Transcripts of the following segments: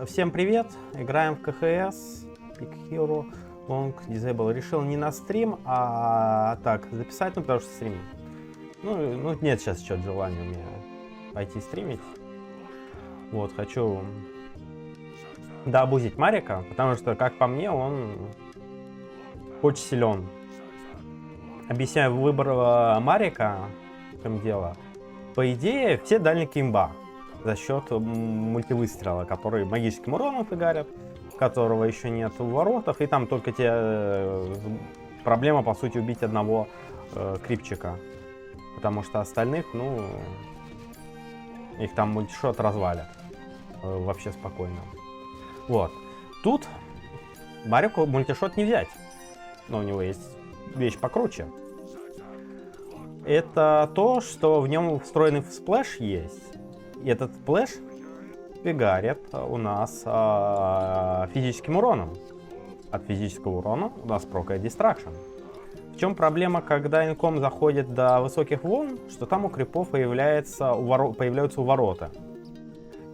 Всем привет! Играем в КХС, Peak Hero, Long Disable. Решил не на стрим, а так записать, ну потому что стримим. Ну нет сейчас что-то желания у меня пойти стримить. Вот, хочу дообузить Марика, потому что, как по мне, он очень силен. Объясняю выбор Марика, в чем дело. По идее, все дальники имба за счет мультивыстрела, который магическим уроном фигарят, которого еще нет в воротах, и там только тебе проблема, по сути, убить одного крипчика, потому что остальных, ну, их там мультишот развалят вообще спокойно. Вот. Тут Марику мультишот не взять, но у него есть вещь покруче. Это то, что в нем встроенный сплэш есть. И этот сплэш фигарит у нас физическим уроном. От физического урона у нас прокает дистракшн. В чем проблема, когда инком заходит до высоких волн, что там у крипов появляются у ворота.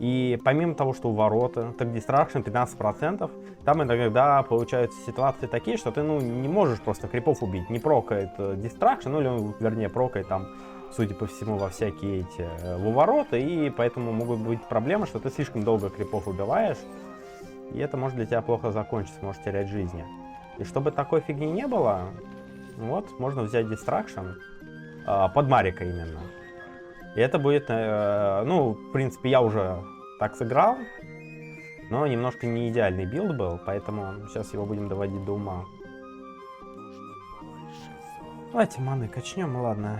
И помимо того, что у ворота, так дистракшн 15%, там иногда получаются ситуации такие, что ты не можешь просто крипов убить. Не прокает дистракшн, ну или он, вернее, прокает там, судя по всему, во всякие эти ворота, и поэтому могут быть проблемы, что ты слишком долго крипов убиваешь, и это может для тебя плохо закончиться, можешь терять жизни. И чтобы такой фигни не было, вот, можно взять дистракшн под Марика именно. И это будет, ну, в принципе, я уже так сыграл, но немножко не идеальный билд был, поэтому сейчас его будем доводить до ума. Давайте маны качнем, ладно.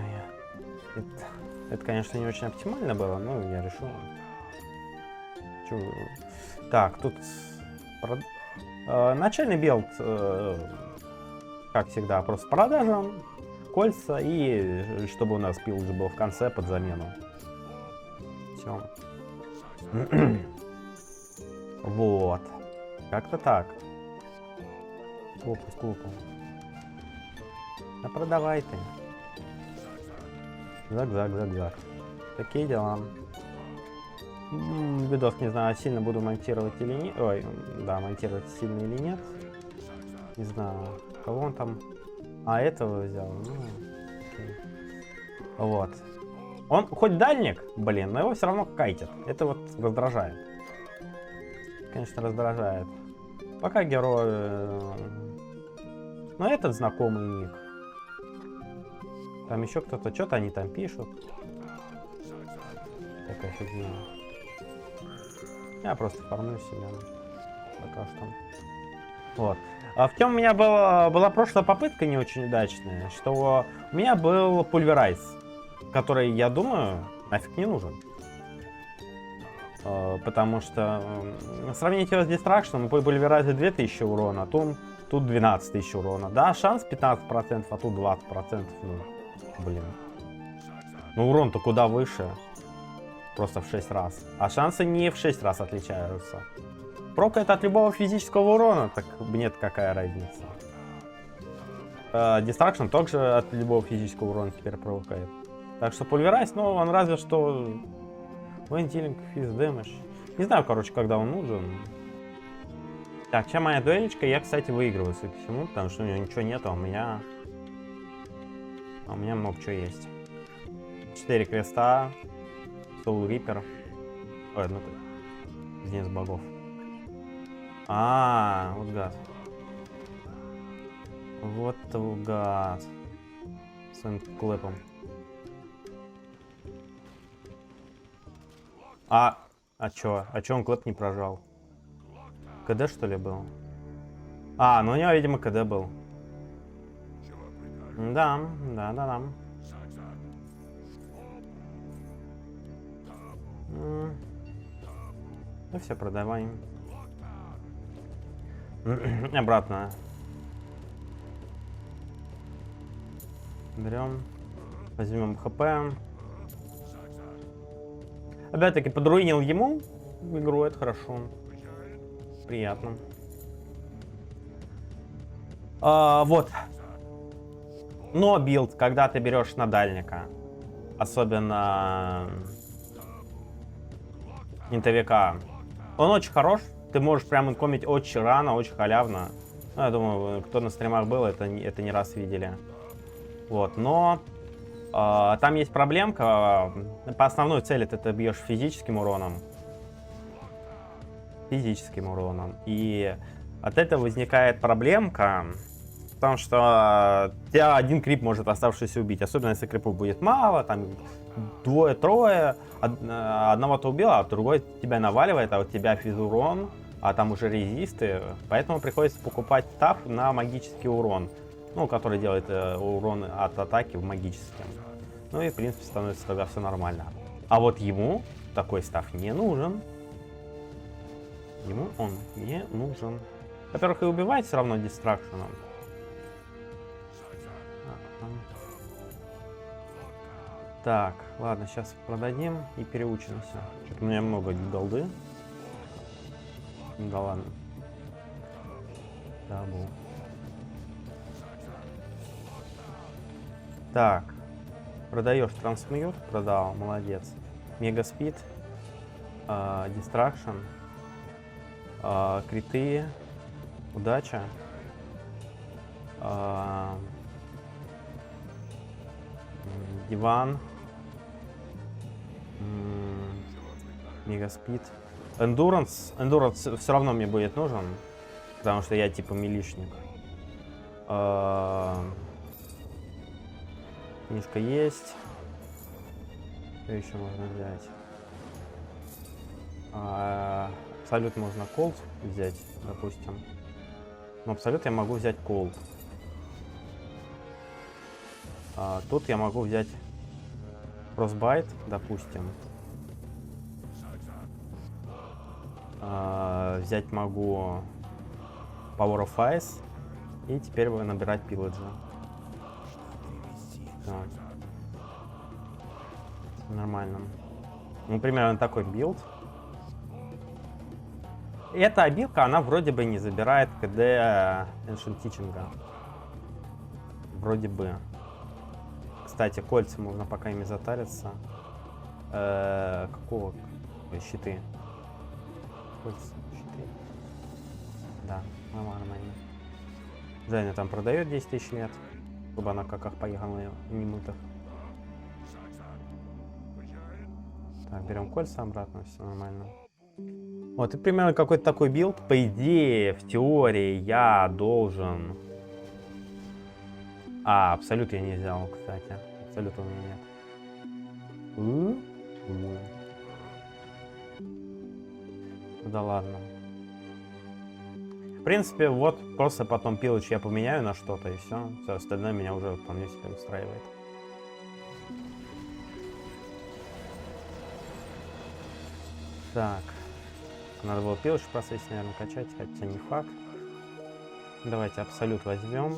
Это, конечно, не очень оптимально было, но я решил. Так, тут начальный билд, как всегда, просто продажа, кольца и чтобы у нас пилдж был в конце под замену. Все. Вот. Как-то так. Скупу. Да продавай ты. Заг. Такие дела. Видос, не знаю, сильно буду монтировать или нет. Ой, да, монтировать сильно или нет. Не знаю, кого он там. А, этого взял. Ну, вот. Он хоть дальник, блин, но его все равно кайтит. Это вот раздражает. Конечно, раздражает. Пока герой... Но этот знакомый ник. Там еще кто-то, что-то они там пишут. Такая фигня. Я просто фармлю себя. Пока что. Вот. А в чем у меня была прошлая попытка не очень удачная, что у меня был пульверайз, который, я думаю, нафиг не нужен. Потому что сравнить его с дистракшеном, по пульверайзе 2000 урона, а тут 12 тысяч урона. Да, шанс 15%, а тут 20%. Ну, блин. Ну урон-то куда выше. Просто в 6 раз. А шансы не в 6 раз отличаются. Прокает от любого физического урона, так нет, какая разница. Дистракшн также от любого физического урона теперь прокает. Так что пульверайз, ну он разве что... When dealing with damage. Не знаю, короче, когда он нужен. Так, сейчас моя дуэлечка, я, кстати, выигрываю, судя по всему, потому что у него ничего нет, а у меня много чего есть. 4 креста, Soul Reaper. Ой, ну ты, День богов. Вот гад. Вот гад. Своим клэпом. А чё? А чё он клэп не прожал? КД, что ли, был? Ну у него, видимо, КД был. Да. Ну все, продаваем. Обратно. Берем. Возьмем ХП. Опять-таки подруинил ему игру, это хорошо. Приятно. Вот. Но билд, когда ты берешь на дальника, особенно интовика, он очень хорош, ты можешь прям инкомить очень рано, очень халявно. Ну, я думаю, кто на стримах был, это не раз видели. Вот, но там есть проблемка. По основной цели ты бьешь физическим уроном. И от этого возникает проблемка, потому что тебя один крип может оставшийся убить. Особенно если крипов будет мало, там двое-трое. Одного ты убил, а другой тебя наваливает, а у тебя физурон, а там уже резисты. Поэтому приходится покупать таф на магический урон. Ну, который делает урон от атаки в магическом. Ну и, в принципе, становится тогда все нормально. А вот ему такой став не нужен. Ему он не нужен. Во-первых, и убивает все равно дистракшеном. Так, ладно, сейчас продадим и переучимся. Что-то у меня много голды. Да ладно. Да, был. Так, продаешь трансмьют, продал, молодец. Мегаспид, дистракшн, криты, удача, диван, мегаспид, эндуранс. Эндуранс все равно мне будет нужен, потому что я типа милишник. Книжка есть. Что еще можно взять? Абсолют можно колд взять, допустим. Но абсолют я могу взять колд. Тут я могу взять Frostbite, допустим. Взять могу Power of Ice. И теперь набирать пилладжа. Так. Нормально. Ну, примерно такой билд. Эта обилка, она вроде бы не забирает КД Ancient Teaching. Вроде бы. Кстати, кольца можно пока ими затариться. Какого? Щиты. Кольца, щиты. Да, нормально. Женя там продает 10 тысяч лет. Чтобы она как поехала немытых. Так, берем кольца обратно, все нормально. Вот, и примерно какой-то такой билд. По идее, в теории я должен... абсолют я не взял, кстати. Абсолют у меня нет. Да ладно. В принципе, вот просто потом пилоч я поменяю на что-то, и все. Все остальное меня уже вполне себе устраивает. Так. Надо было пилоч в процессе, наверное, качать, хотя не факт. Давайте абсолют возьмем.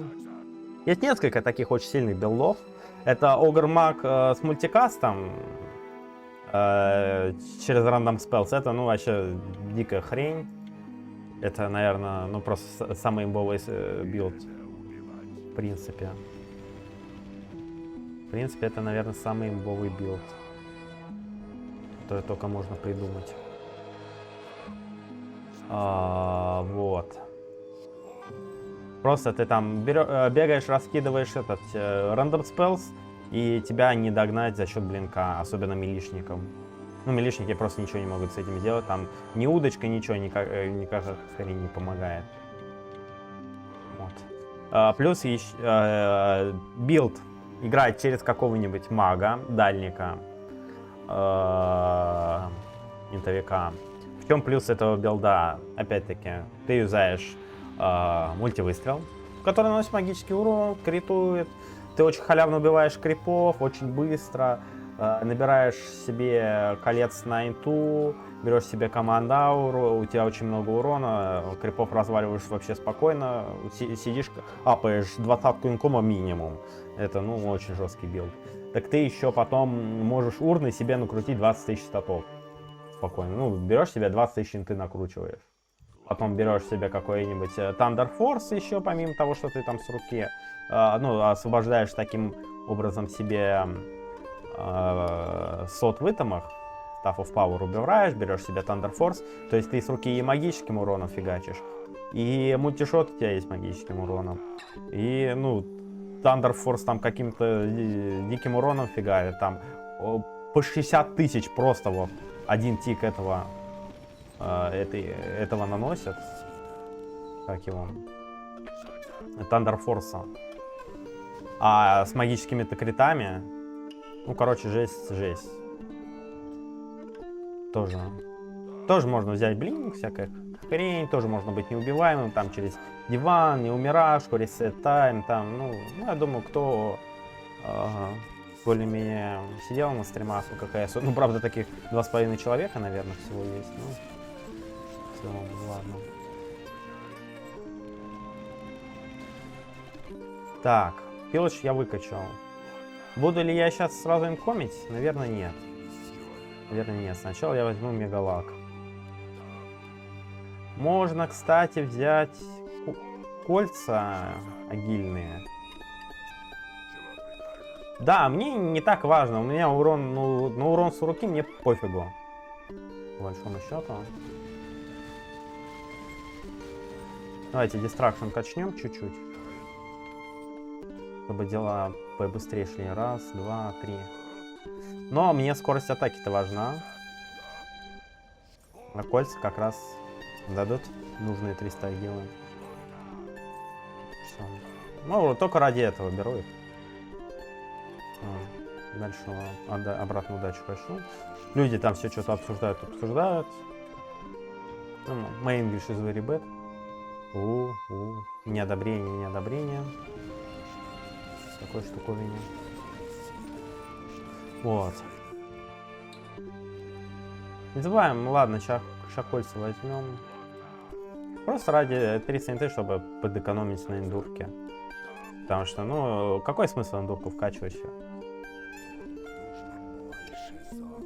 Есть несколько таких очень сильных билдов. Это Огр-маг с мультикастом через рандом spells. Это, ну, вообще дикая хрень. Это, наверное, ну, просто самый имбовый билд. В принципе. В принципе, это, наверное, самый имбовый билд, который только можно придумать. Вот. Просто ты там бегаешь, раскидываешь этот random spells, и тебя не догнать за счет блинка, особенно милишникам. Ну, милишники просто ничего не могут с этим сделать. Там ни удочка, ничего, никакая хрень не помогает. Вот. Плюс билд играть через какого-нибудь мага, дальника, интовика. В чем плюс этого билда? Опять-таки, ты юзаешь мультивыстрел, который наносит магический урон, критует. Ты очень халявно убиваешь крипов, очень быстро. Набираешь себе колец на инту, берешь себе командауру, у тебя очень много урона, крипов разваливаешь вообще спокойно, сидишь, апаешь 20-ку инкома минимум. Это, ну, очень жесткий билд. Так ты еще потом можешь урны себе накрутить 20 тысяч статов. Спокойно. Ну, берешь себе 20 тысяч инты накручиваешь. Потом берешь себе какой-нибудь Thunder Force еще, помимо того, что ты там с руки. Ну, освобождаешь таким образом себе сот в итемах Staff of Power убираешь, берешь себе Thunder Force, то есть ты с руки и магическим уроном фигачишь, и мультишот у тебя есть магическим уроном, и, ну, Thunder Force там каким-то диким уроном фигарит, там по 60 тысяч просто вот один тик этого наносят. Как его? Thunder Force. А с магическими-то критами, ну, короче, жесть. Тоже можно взять блин, всякая хрень, тоже можно быть неубиваемым, там, через диван, не умираешь, reset time, там, ну, я думаю, кто более-менее сидел на стримах по ККС, ну, правда, таких 2,5 человека, наверное, всего есть, ну, в целом, ладно. Так, пилоч я выкачал. Буду ли я сейчас сразу инкомить? Наверное, нет. Сначала я возьму мегалак. Можно, кстати, взять кольца агильные. Да, мне не так важно. У меня урон, ну, на урон с руки мне пофигу. По большому счету. Давайте дистракшн качнем чуть-чуть. Чтобы дела побыстрее шли. Раз, два, три. Но мне скорость атаки-то важна. А кольца как раз дадут нужные 300 агилы. Все. Ну, только ради этого беру их. Дальше обратно удачу хочу. Люди там все что-то обсуждают. My English is very bad. Неодобрение. Такой штуковине. Вот. Не забываем, ладно, сейчас кольца возьмем. Просто ради 30 НТ, чтобы подэкономить на эндурке. Потому что, ну, какой смысл эндурку вкачивать еще?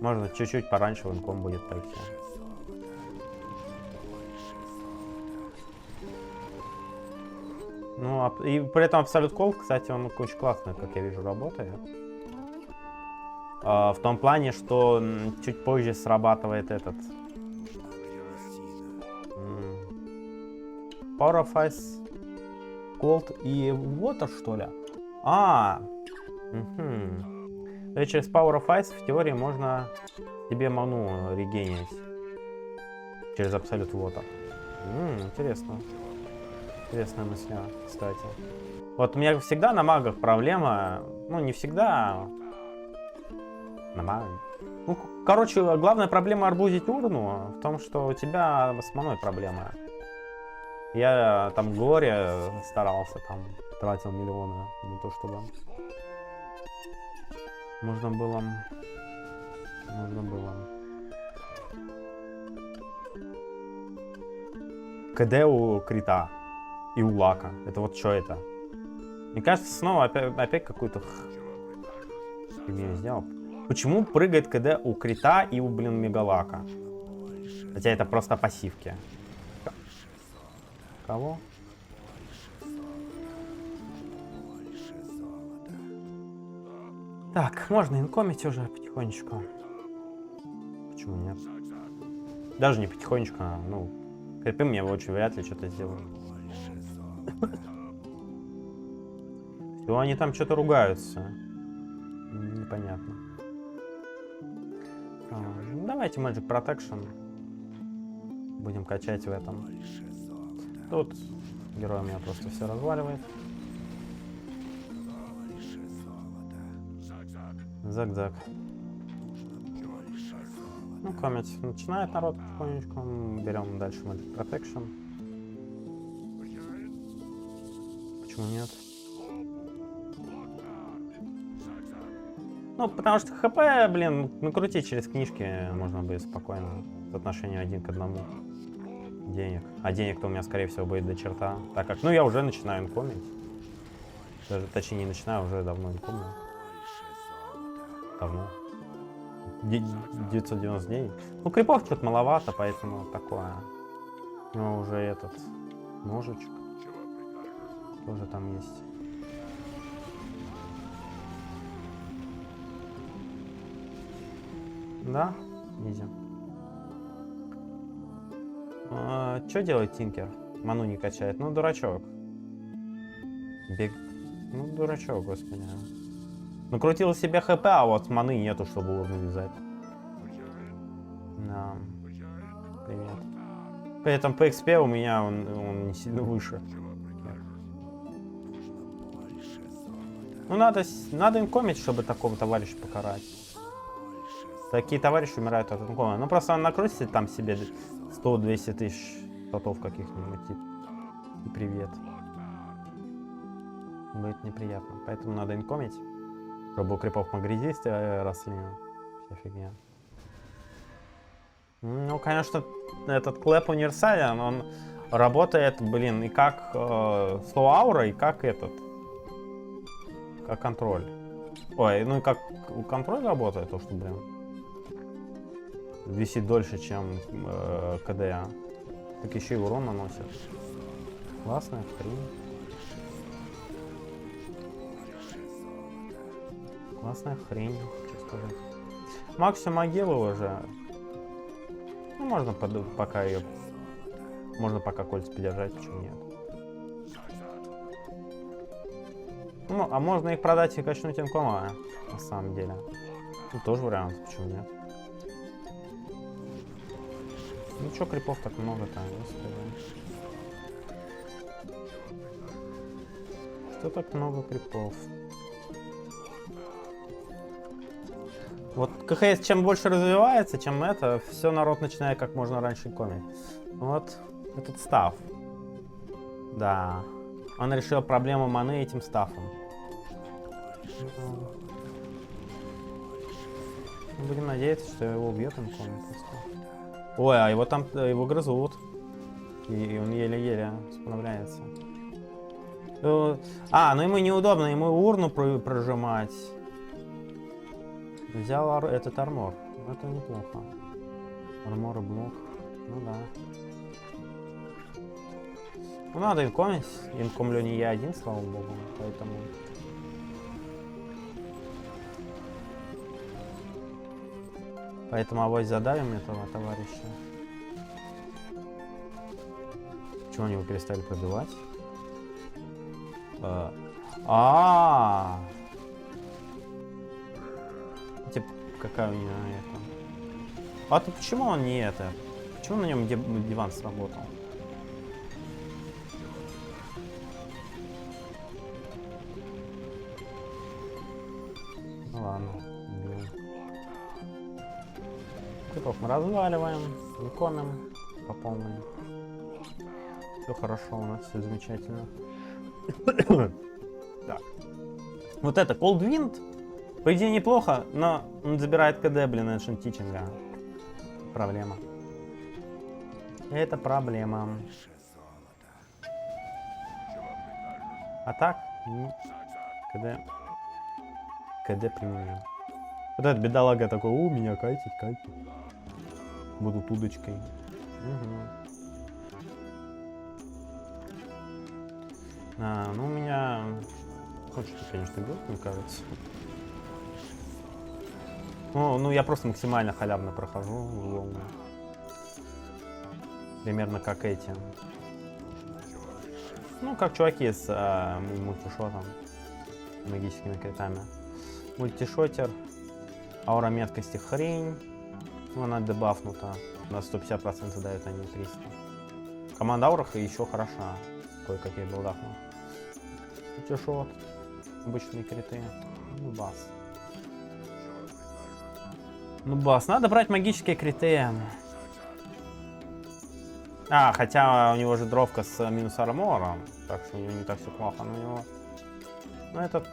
Можно чуть-чуть пораньше в инком будет пойти. Ну, и при этом Absolute Cold, кстати, он очень классно, как я вижу, работает. В том плане, что чуть позже срабатывает этот Power of Ice, Cold и Water, что ли? То есть через Power of Ice в теории можно себе ману регенить через Absolute Water. Интересно. Интересная мысль, кстати. Вот у меня всегда на магах проблема, ну не всегда, на магах. Ну, короче, главная проблема арбузить урну в том, что у тебя с маной проблема. Я там горе старался, там тратил миллионы на то, чтобы можно было. КД у крита и у лака. Это вот что это? Мне кажется, снова опять какую-то фигню сделал. Почему прыгает КД у крита и у, блин, мегалака? Хотя это просто пассивки. Кого? Так, можно инкомить уже потихонечку. Почему нет? Даже не потихонечку, ну, крипы мне очень вряд ли что-то сделают. Все, они там что-то ругаются. Непонятно. Давайте Magic Protection. Будем качать в этом. Тут герой у меня просто все разваливает. Зак-зак. Ну, комить начинает народ потихонечку. Берем дальше Magic Protection. Почему нет? Ну, потому что ХП, блин, накрутить через книжки можно будет спокойно. В отношении 1 к 1 денег. А денег-то у меня, скорее всего, будет до черта. Так как, ну, я уже начинаю инкомить. Даже, точнее, не начинаю, уже давно инкомил. Давно. 999. Ну, крипов что-то маловато, поэтому такое. Ну, уже этот ножичек тоже там есть. Да, Изи. Что делает Тинкер? Ману не качает. Ну, дурачок. Ну, дурачок, господи. Накрутил себе хп, а вот маны нету, чтобы урну вязать. Да. Привет. При этом по XP у меня он не сильно выше. Ну, надо инкомить, чтобы такого товарища покарать. Такие товарищи умирают от инкома. Ну, просто он накрутит там себе 100-200 тысяч статов каких-нибудь. И привет. Будет неприятно. Поэтому надо инкомить, чтобы у крипов магрезисты росли. Вся фигня. Ну, конечно, этот клэп универсален. Он работает, блин, и как слоу аура, и как этот. Как контроль. Ой, ну и как контроль работает, то что, блин, висит дольше, чем КДА. Так еще и урон наносит. Классная хрень. Классная хрень, что сказать. Максимум могилы уже. Ну, можно пока ее... Можно пока кольца подержать, почему нет. Ну, а можно их продать и качнуть инкома, на самом деле. Ну, тоже вариант, почему нет. Ну, чё крипов так много-то, господи. Что так много крипов? Вот КХС чем больше развивается, чем это, все народ начинает как можно раньше комить. Вот этот став. Да. Он решил проблему маны этим стафом. Будем надеяться, что его убьет инком просто. Ой, а его там его грызут. И он еле-еле справляется. А, ну ему неудобно, ему урну прожимать. Взял этот армор. Это неплохо. Армор и блок. Ну да. Ну надо инкомить. Инкомлю не я один, слава богу. Поэтому... Поэтому авось задавим этого товарища. Чего они его перестали пробивать? Типа, какая у него это? А то почему он не это? Почему на нем диван сработал? Ну ладно, блин. Крипов мы разваливаем, инкомим по полной. Все хорошо у нас, все замечательно. Так. Вот это Cold Wind, по идее неплохо, но он забирает КД, блин, Ancient Teaching. Проблема. Это проблема. А так, КД применим. Вот этот бедолага такой, у меня кайтить. Буду удочкой. Угу. Ну у меня... Хочешь, конечно, бьет, мне кажется. Ну, я просто максимально халявно прохожу волны. Примерно как эти. Ну, как чуваки с мультишотом. Магическими критами. Мультишотер. Аура меткости хрень. Ну, она дебафнута. На 150% дает, а не 300. Команда аурах еще хороша. Кое-какие билдахну. Мультишот. Обычные криты. Ну, бас. Ну, бас. Надо брать магические криты. Хотя у него же дровка с минус армором. Так что у него не так все плохо. Но у него... Ну, этот...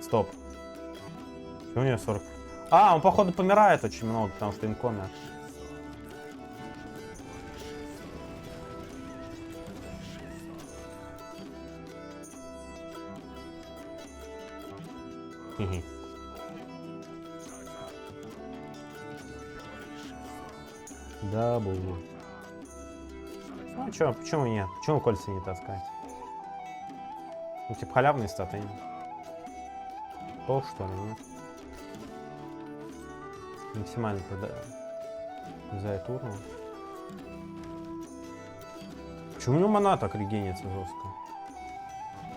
Стоп. У него 40. Он, походу, помирает очень много, потому что инкомер. Да, буду. Ну чё, почему нет? Почему кольца не таскать? Ну, типа халявные статы. Что ли, нет? Максимально за урну. Почему у него мана так регенится жестко?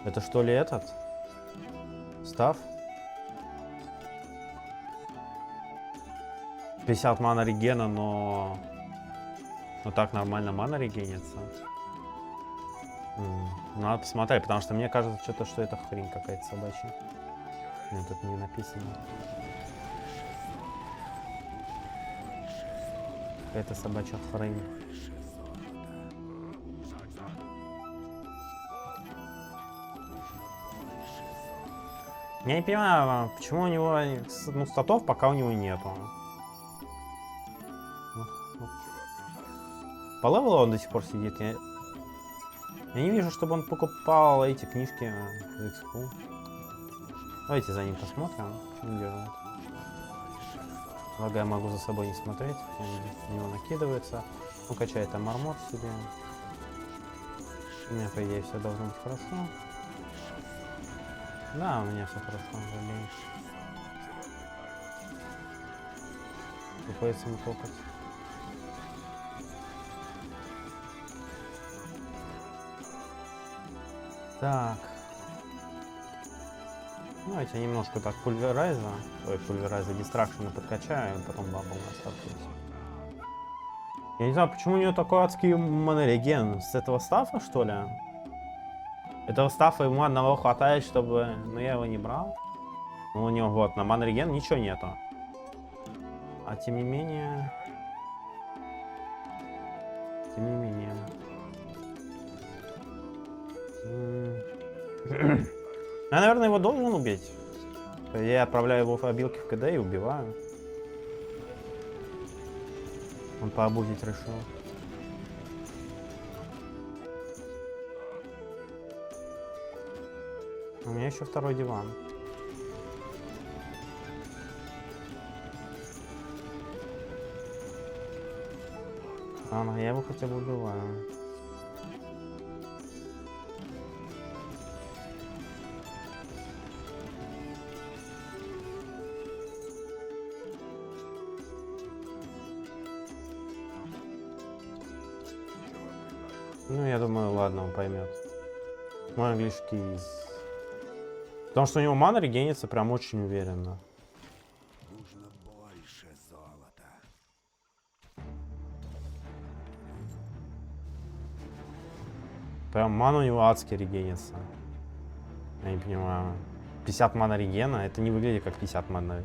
Это что ли этот? Став? 50 мана регена, но так нормально мана регенится. Надо посмотреть, потому что мне кажется, что это хрень какая-то собачья. Нет, тут не написано. Какая-то собачья хрень. Я не понимаю, почему у него статов пока у него нету. По левелу он до сих пор сидит. Я не вижу, чтобы он покупал эти книжки в экспу. Давайте за ним посмотрим. Он делает. Благо я могу за собой не смотреть. Он на него накидывается. Он качает там армор себе. У меня, по идее, все должно быть хорошо. Да, у меня все хорошо, забей. Приходится ему топать. Так. Давайте я немножко так пульверайза дистракшена подкачаю, и потом бабл на стартует. Я не знаю, почему у него такой адский монореген. С этого стафа, что ли? Этого стафа ему одного хватает, чтобы... Но я его не брал. Но у него вот на монореген ничего нету. А тем не менее... Я, наверное, его должен убить. Я отправляю его в обилки в КД и убиваю. Он пообузить решил. У меня еще второй диван. Ладно, я его хотя бы убиваю. Ну, я думаю, ладно, он поймет. Мой английский из... Потому что у него мана регенится прям очень уверенно. Нужно больше золота. Прям мана у него адски регенится. Я не понимаю. 50 мана регена, это не выглядит как 50 мана.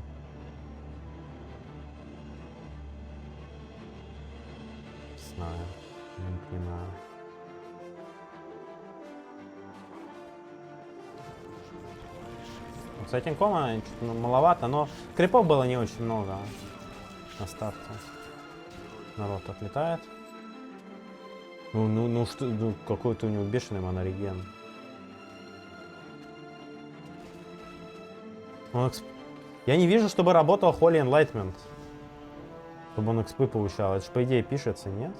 Не знаю. Не понимаю. С этим комом маловато, но крипов было не очень много на старте. Народ отлетает. Ну что, какой-то у него бешеный монореген. Я не вижу, чтобы работал Holy Enlightenment. Чтобы он экспы получал. Это же по идее пишется, нет?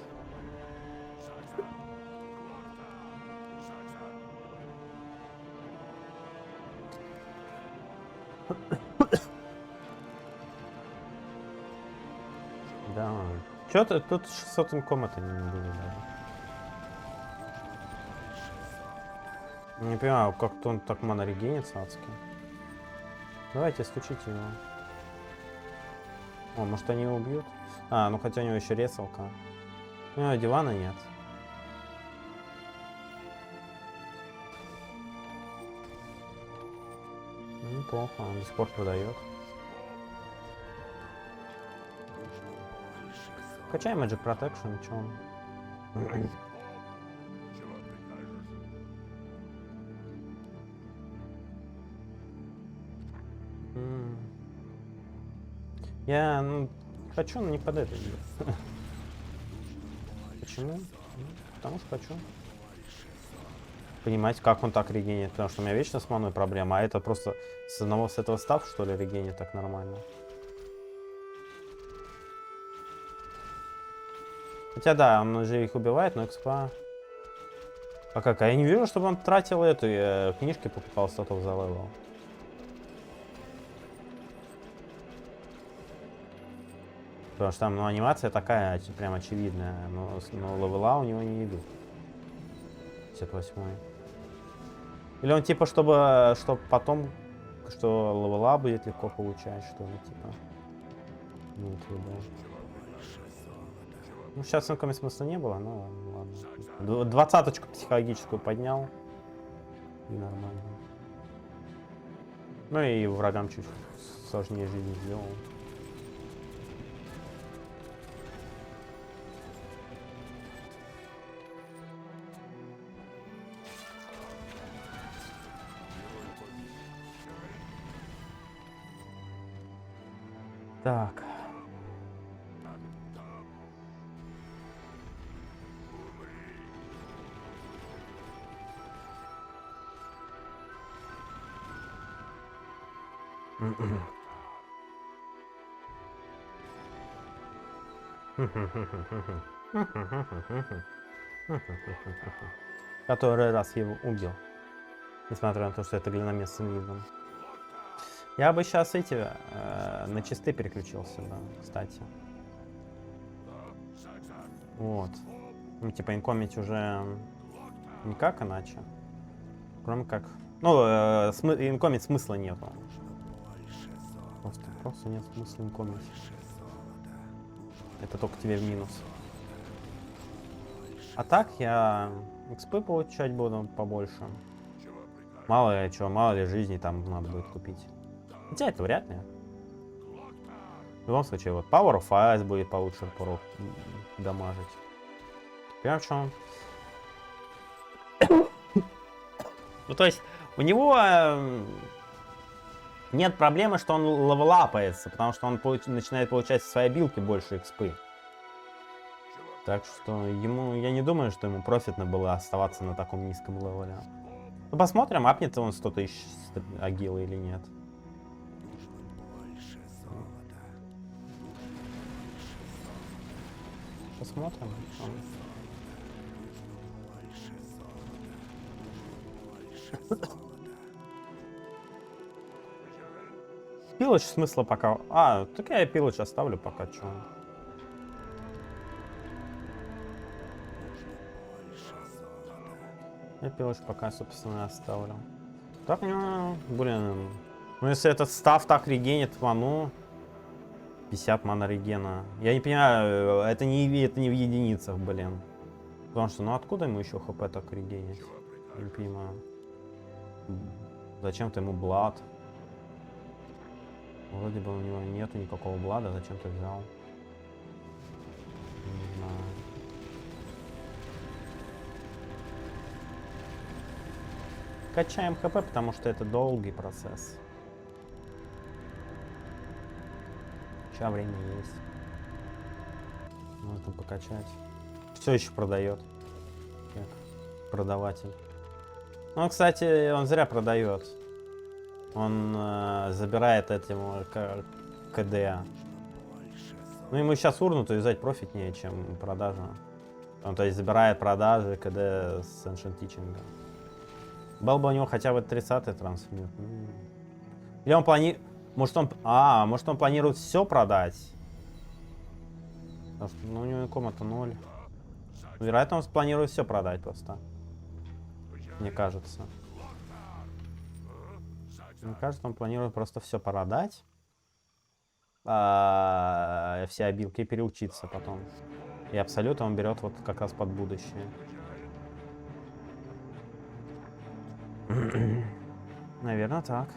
Да. Чё-то тут 600 инком это не было даже. Не понимаю, как-то он так монорегенится адски. Давайте стучите его. О, может они его убьют? А, ну хотя у него еще ресалка. У него дивана нет. Ну, неплохо, он до сих пор продает. Качай Magic Protection, чё он? Я хочу, но не под это делать. Почему? Потому что хочу. Понимаете, как он так регенит, потому что у меня вечно с маной проблема, а это просто с этого став, что ли, регенит так нормально. Хотя да, он же их убивает, но экспа... А как? А я не вижу, чтобы он тратил эту книжки, покупал статов за левел. Потому что там, ну, анимация такая, прям очевидная. Но левела у него не идут. 58-й. Или он типа, чтобы потом, что левела будет легко получать, что ли, типа. Ну, ну, сейчас на каком смысла не было, но ладно. 20-очку психологическую поднял. И нормально. Ну и врагам чуть сложнее жизнь сделал. Так. Который раз его убил. Несмотря на то, что это глиномесным видом. Я бы сейчас на чисты переключился, да, кстати. Вот. Ну, типа, инкомить уже никак иначе. Кроме как... Ну, инкомить смысла нету. Просто нет смысла инкомить. Это только тебе в минус. А так я экспы получать буду побольше. Мало ли чего, мало ли жизни там надо будет купить. Хотя это вряд ли. В любом случае, вот Power of Ice будет получше порог дамажить. Понимаешь, что он? Ну, то есть, у него нет проблемы, что он левелапается, потому что он начинает получать со своей билки больше экспы. Так что ему, я не думаю, что ему профитно было оставаться на таком низком левеле. Ну, посмотрим, апнет он 100 тысяч агила или нет. Посмотрим. Пилоч смысла пока... А, так я пилоч оставлю пока, что. Я пилоч пока, собственно, оставлю. Так, ну, блин. Ну, если этот став так регенит ману... 50 мана регена. Я не понимаю, это не в единицах, блин. Потому что, ну откуда ему еще хп так регенить? Я не понимаю. Зачем-то ему блад. Вроде бы у него нету никакого блада, зачем ты взял? Не знаю. Качаем хп, потому что это долгий процесс. Сейчас время есть. Можно покачать. Все еще продает. Как продаватель. Ну, кстати, он зря продает. Он забирает этим КД. Ну, ему сейчас урну, то взять профитнее, чем продажа. Он, то есть, забирает продажи КД с Ancient Teaching. Был бы у него хотя бы 30-й трансмит. Или он планирует... Может он планирует все продать? Потому что, ну, у него комната 0. Вероятно, он планирует все продать просто. Мне кажется. Мне кажется, он планирует просто все продать. Все обилки переучиться потом. И абсолютно он берет вот как раз под будущее. Наверное, так.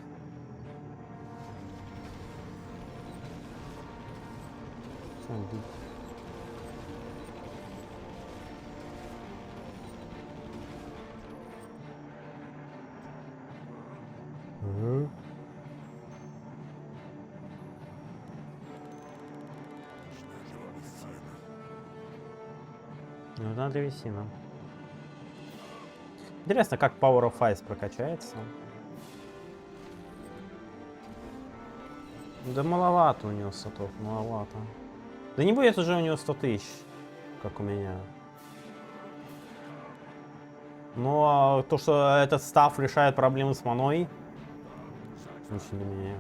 Нужна древесина. Интересно, как Power of Ice прокачается. Да маловато у него сотов, маловато. Да не будет уже у него 100 тысяч, как у меня. Но то, что этот став решает проблемы с маной, очень для меня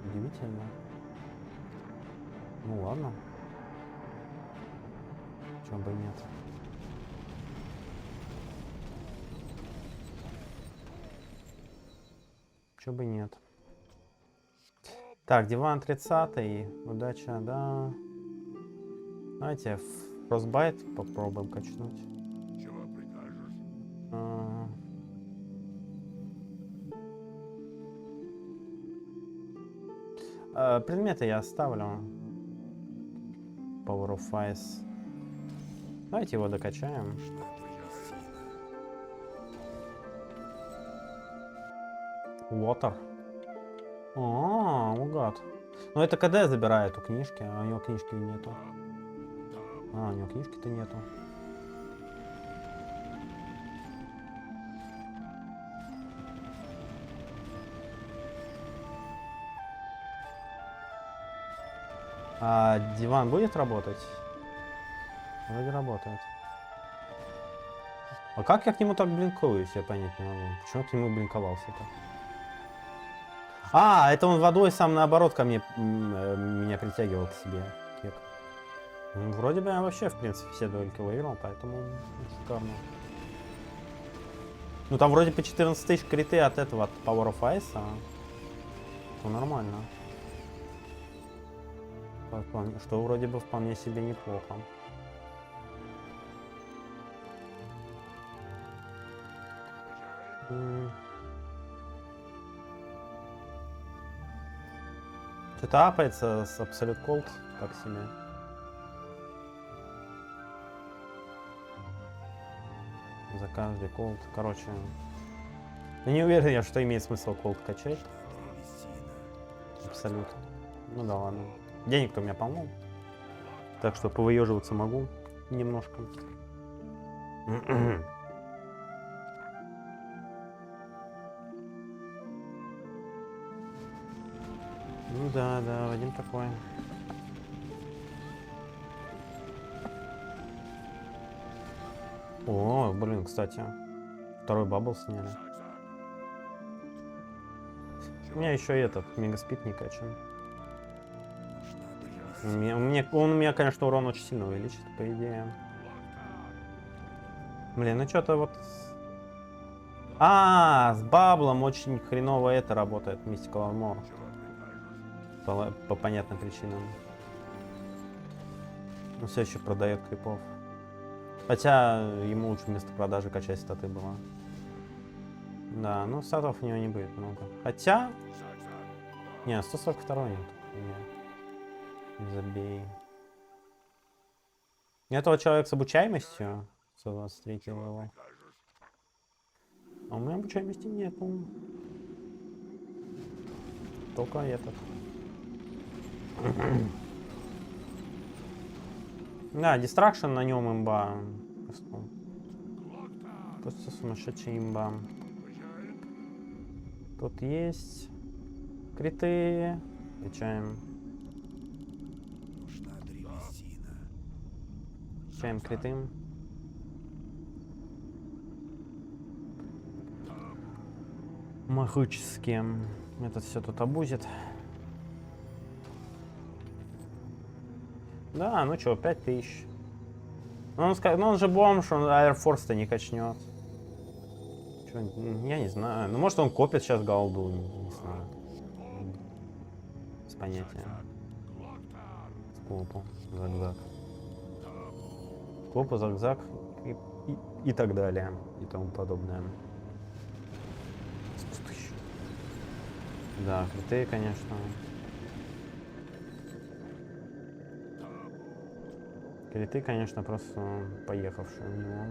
удивительно. Ну ладно. Чё бы и нет. Чё бы и нет. Так, диван 30-й. Удача, да. Давайте Frostbite попробуем качнуть. Чего прикажешь? Предметы я оставлю. Power of Ice. Давайте его докачаем. Water. Угад. Ну это КД забирает у книжки, а у него книжки нету. У него книжки-то нету. А диван будет работать? Вроде работает. А как я к нему так блинкуюсь, я понять не могу. Почему я к нему блинковался-то? Это он водой сам наоборот ко мне меня притягивал к себе. Кек. Вроде бы я вообще, в принципе, все дуэльки выиграл, поэтому шикарно. Ну там вроде по 14 тысяч криты от этого, от Power of Ice, то нормально. Что вроде бы вполне себе неплохо. Что-то апается с Absolute Cold, так себе. За каждый колд. Короче, я не уверен, я, что имеет смысл колд качать. Абсолютно. Ну да ладно. Денег-то у меня полно. Так что повыеживаться могу немножко. Ну да, Вадим такой. О, блин, кстати. Второй бабл сняли. У меня еще этот мегаспид не качан. Он у меня, конечно, урон очень сильно увеличит, по идее. Блин, ну что-то вот... с баблом очень хреново это работает, Mystical Armor. По понятным причинам. Но все еще продает крипов. Хотя ему лучше вместо продажи качать статы было. Да, ну статов у него не будет много. Хотя... Не, 142 нет. Не забей. Этого человека с обучаемостью 123 левел. А у меня обучаемости нету. Только этот. Да, дистракшн на нем имба. Просто сумасшедший имба. Тут есть криты. Качаем. Качаем криты. Магически. Этот все тут обузит. Да, ну чё, 5000. Ну он же бомж, он Air Force-то не качнет. Чё, я не знаю. Ну может он копит сейчас голду, не знаю. Без понятия. Скопу, зигзаг. Скопу, зигзаг и так далее. И тому подобное. Да, крутые, конечно. Криты, конечно, просто поехавшие у него.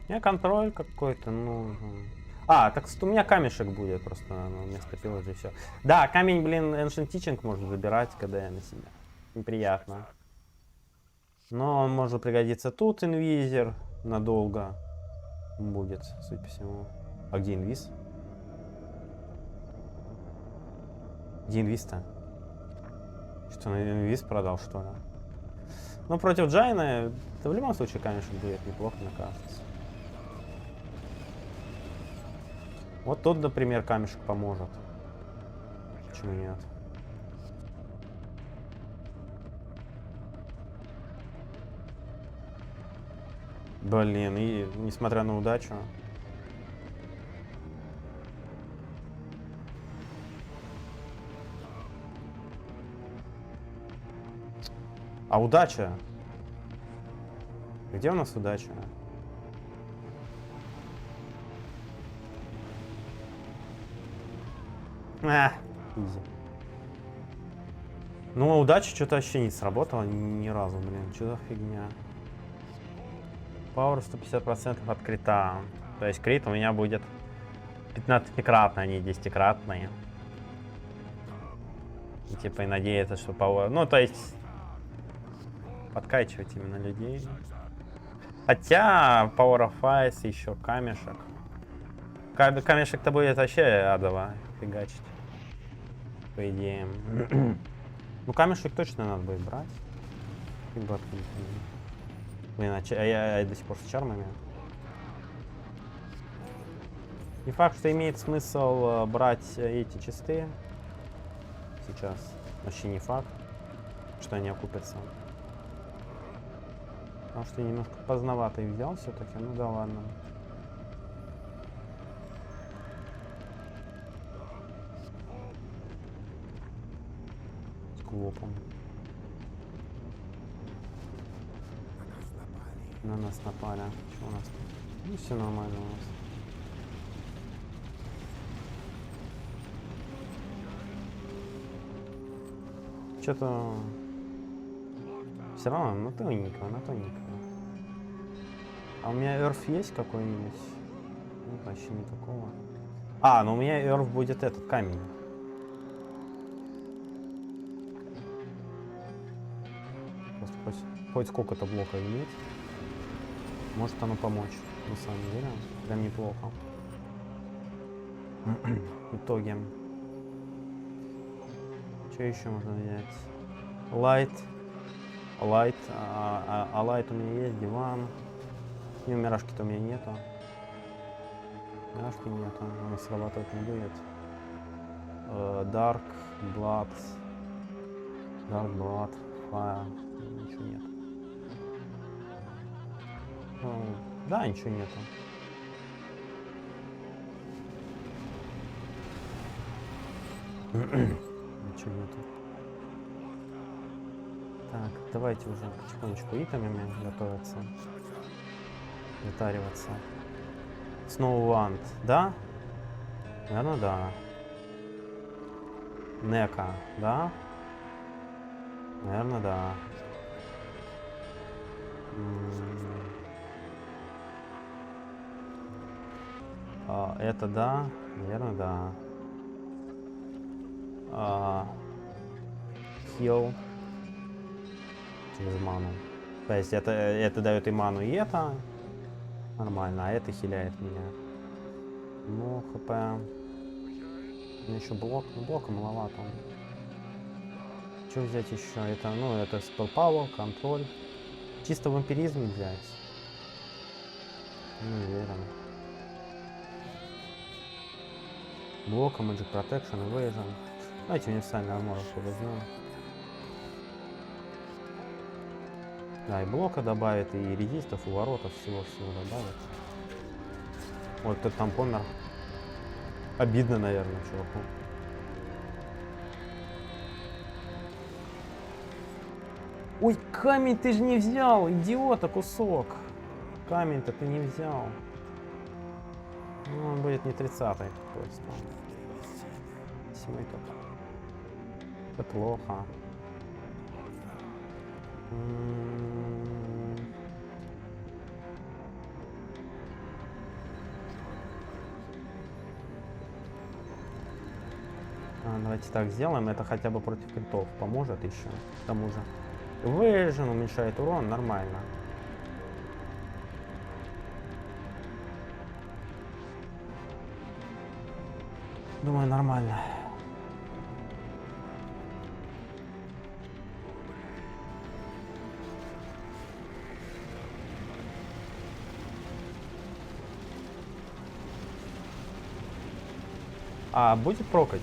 У меня контроль какой-то нужен. Так у меня камешек будет просто вместо пилажа и все. Да, камень, блин, Ancient Teaching можно забирать, когда я на себя. Неприятно. Но он может пригодиться тут, инвизер, надолго будет, судя по всему. А где инвиз? Где инвиз-то? Что, на инвиз продал, что ли? Но против Джайна, да в любом случае камешек будет неплохо, мне кажется. Вот тут, например, камешек поможет. Почему нет? Блин, и несмотря на удачу. А удача? Где у нас удача? Изи. Ну, удача что-то вообще не сработала ни разу, блин. Что за фигня? Power 150% от крита. То есть крит у меня будет 15-кратный, а не 10-кратный. И типа и надеяться, что Power... Ну, то есть... Подкачивать именно людей. Хотя Power of Ice еще камешек. Камешек-то будет вообще адово фигачить. По идее. Ну, камешек точно надо будет брать. Блин, а я до сих пор с чармами. Не факт, что имеет смысл брать эти чисты. Сейчас. Вообще не факт, что они окупятся. Потому что я немножко поздновато их взял все-таки. Ну да ладно. С клопом. На нас напали. Что у нас тут? Ну все нормально у нас. Что-то все равно на тоненького, на тоненького. А у меня эрф есть какой-нибудь? Ну, почти никакого. А, ну у меня эрф будет этот камень. Просто хоть сколько-то блока иметь. Может оно помочь, на самом деле. Прям неплохо. В итоге. Что еще можно взять? Лайт. Лайт. А лайт у меня есть, диван. И мирашки-то у меня нету. Мирашки нету. Он срабатывать не будет. Dark, Blood. Dark, Blood, Fire. Ничего нет. Да, ничего нету. Ничего нету. Так, давайте уже потихонечку итамами готовиться. Затариваться. Снова вант, да? Наверное, да. Нека, да? Наверное, да. Это да, наверное, да. Хил через ману. То есть это дает и ману, и это нормально, а это хиляет меня. Ну, хп. У меня еще блок, ну блока маловато. Что взять еще? Это, ну, это spell power, контроль. Чисто вампиризм взять. Не уверен. Блока, Magic Protection, Evasion. Давайте универсальный армор возьмем. Да, и блока добавит, и резистов, и воротов, всего-всего добавит. Вот кто-то там помер. Обидно, наверное, чуваку. Ой, камень ты же не взял, идиота, кусок. Камень-то ты не взял. Ну, он будет не 30-й просто. 7-й только. Это плохо. Давайте так сделаем, это хотя бы против критов поможет еще. К тому же Evasion уменьшает урон, нормально. Думаю, нормально. А будет прокать?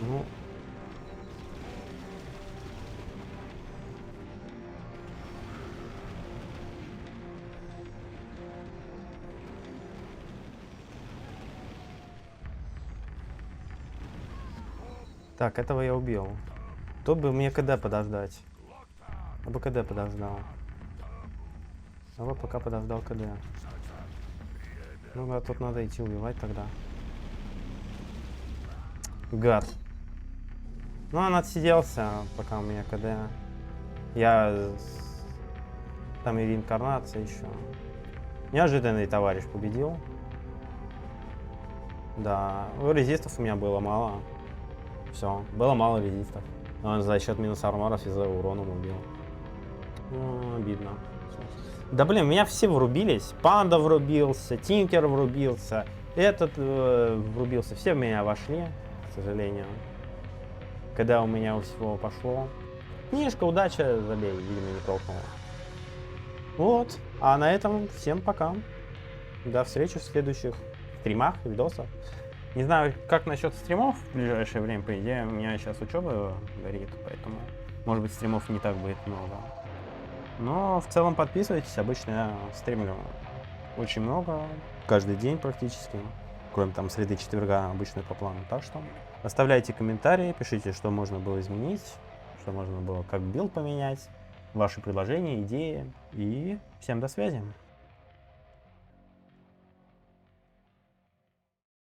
Ну. Так, этого я убил. Кто бы мне КД подождать? Я бы КД подождал. Я бы пока подождал КД. Ну да, тут надо идти убивать тогда. Гад. Ну, он отсиделся, пока у меня КД. Там и реинкарнация еще. Неожиданный товарищ победил. Да, резистов у меня было мало. Все, было мало резистов. Он за счет минус арморов и за уроном убил. Ну, обидно. Да блин, меня все врубились. Панда врубился, Тинкер врубился, этот врубился. Все в меня вошли, к сожалению. Когда у меня у всего пошло. Книжка, удача, забей, видимо, не толкнула. Вот. А на этом всем пока. До встречи в следующих стримах, видосах. Не знаю, как насчет стримов в ближайшее время, по идее, у меня сейчас учеба горит, поэтому, может быть, стримов не так будет много. Но в целом подписывайтесь, обычно я стримлю очень много, каждый день практически, кроме там среды четверга, обычно по плану. Так что оставляйте комментарии, пишите, что можно было изменить, что можно было как билд поменять, ваши предложения, идеи, и всем до связи.